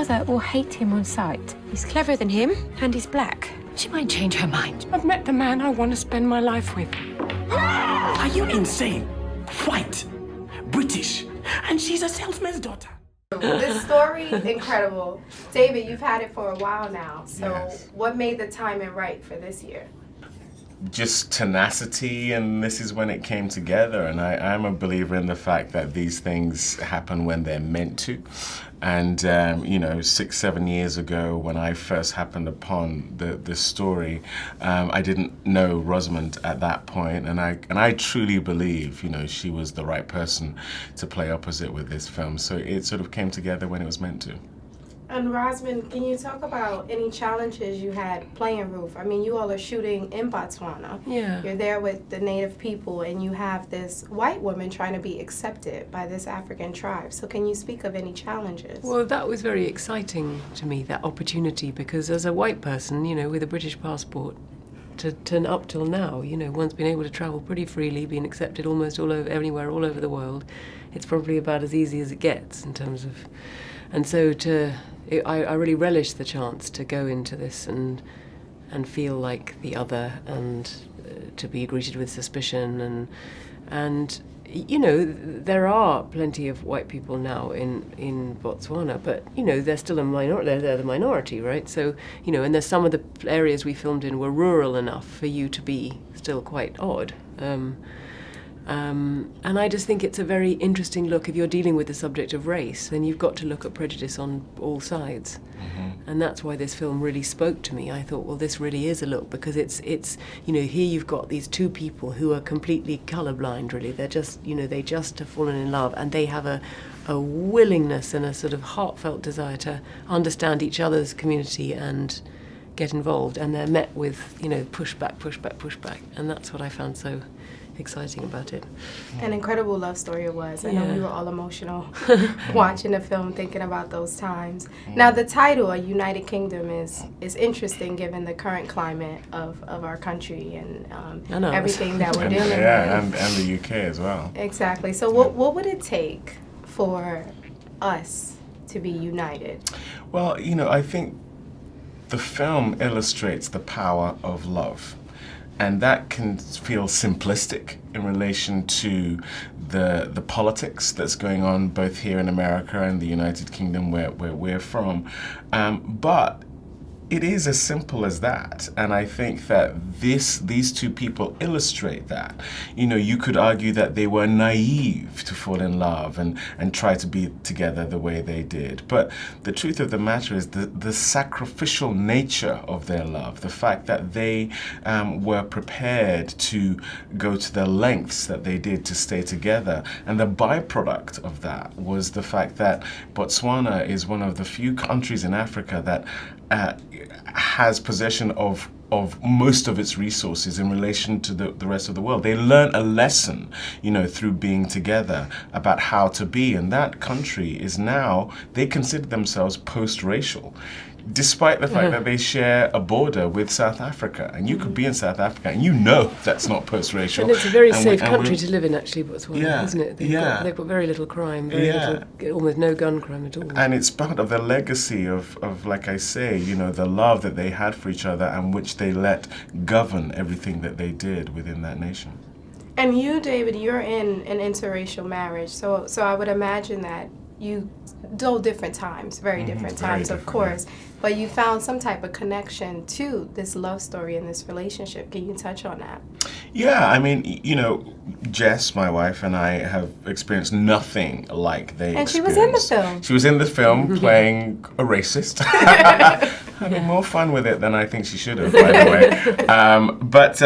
rather all hate him on sight. He's cleverer than him, and he's black. She might change her mind. I've met the man I want to spend my life with. Are you insane? White, British, and she's a salesman's daughter. This story, incredible. David, you've had it for a while now. So Yes. what made the timing right for this year? Just tenacity, and this is when it came together. And I'm a believer in the fact that these things happen when they're meant to. And you know, 6-7 years ago, when I first happened upon this story, I didn't know Rosamund at that point, and I truly believe, you know, she was the right person to play opposite with this film. So it sort of came together when it was meant to. And Rosamund, can you talk about any challenges you had playing Ruth? I mean, you all are shooting in Botswana. Yeah. You're there with the native people, and you have this white woman trying to be accepted by this African tribe. So can you speak of any challenges? Well, that was very exciting to me, that opportunity, because as a white person, you know, with a British passport, to up till now, you know, one's been able to travel pretty freely, been accepted almost all over, anywhere, all over the world. It's probably about as easy as it gets in terms of, and so I really relished the chance to go into this and feel like the other, and to be greeted with suspicion, and you know, there are plenty of white people now in Botswana, but you know, they're still a minority. They're the minority, right? So you know, and there's some of the areas we filmed in were rural enough for you to be still quite odd. And I just think it's a very interesting look. If you're dealing with the subject of race, then you've got to look at prejudice on all sides. Mm-hmm. And that's why this film really spoke to me. I thought, well, this really is a look, because it's you know, here you've got these two people who are completely colourblind, really. They're just, you know, they just have fallen in love, and they have a willingness and a sort of heartfelt desire to understand each other's community and get involved. And they're met with, you know, pushback, pushback, pushback. And that's what I found so exciting about it. An incredible love story it was. I know Yeah. we were all emotional watching the film, thinking about those times. Now, the title, A United Kingdom, is interesting given the current climate of our country and everything that we're dealing with. And the UK as well. Exactly. So what would it take for us to be united? Well, you know, I think the film illustrates the power of love. And that can feel simplistic in relation to the politics that's going on both here in America and the United Kingdom, where we're from. But it is as simple as that, and I think that these two people illustrate that. You know, you could argue that they were naive to fall in love and try to be together the way they did. But the truth of the matter is the sacrificial nature of their love, the fact that they were prepared to go to the lengths that they did to stay together. And the byproduct of that was the fact that Botswana is one of the few countries in Africa that has possession of most of its resources in relation to the rest of the world. They learn a lesson, you know, through being together about how to be, and that country is now, they consider themselves post-racial, despite the fact that they share a border with South Africa. And you could be in South Africa and you know that's not post-racial. And it's a very safe country to live in, actually, Botswana, isn't it? They've got very little crime, little, almost no gun crime at all. And it's part of the legacy of, like I say, you know, the love that they had for each other, and which they let govern everything that they did within that nation. And you, David, you're in an interracial marriage, so I would imagine that you, though different times, very different times, of course, but you found some type of connection to this love story and this relationship. Can you touch on that? Yeah, I mean, you know, Jess, my wife, and I have experienced nothing like they And experienced. she was in the film. She was in the film playing a racist. Having more fun with it than I think she should have, by the way. But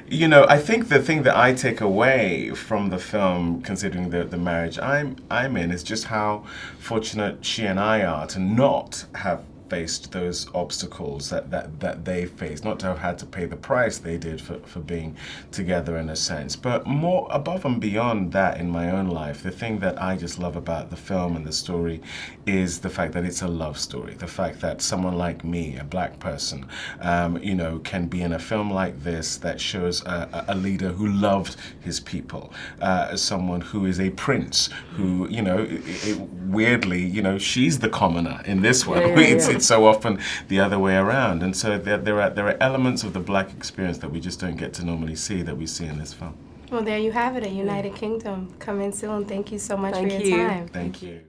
you know, I think the thing that I take away from the film, considering the marriage I'm in, is just how fortunate she and I are to not have faced those obstacles that they faced, not to have had to pay the price they did for being together in a sense. But more above and beyond that in my own life, the thing that I just love about the film and the story is the fact that it's a love story. The fact that someone like me, a black person, you know, can be in a film like this that shows a leader who loved his people, someone who is a prince, who, you know, weirdly, you know, she's the commoner in this one. It's so often the other way around. And so there are elements of the black experience that we just don't get to normally see that we see in this film. Well, there you have it, a United Kingdom coming soon. Thank you so much for your time. Thank you.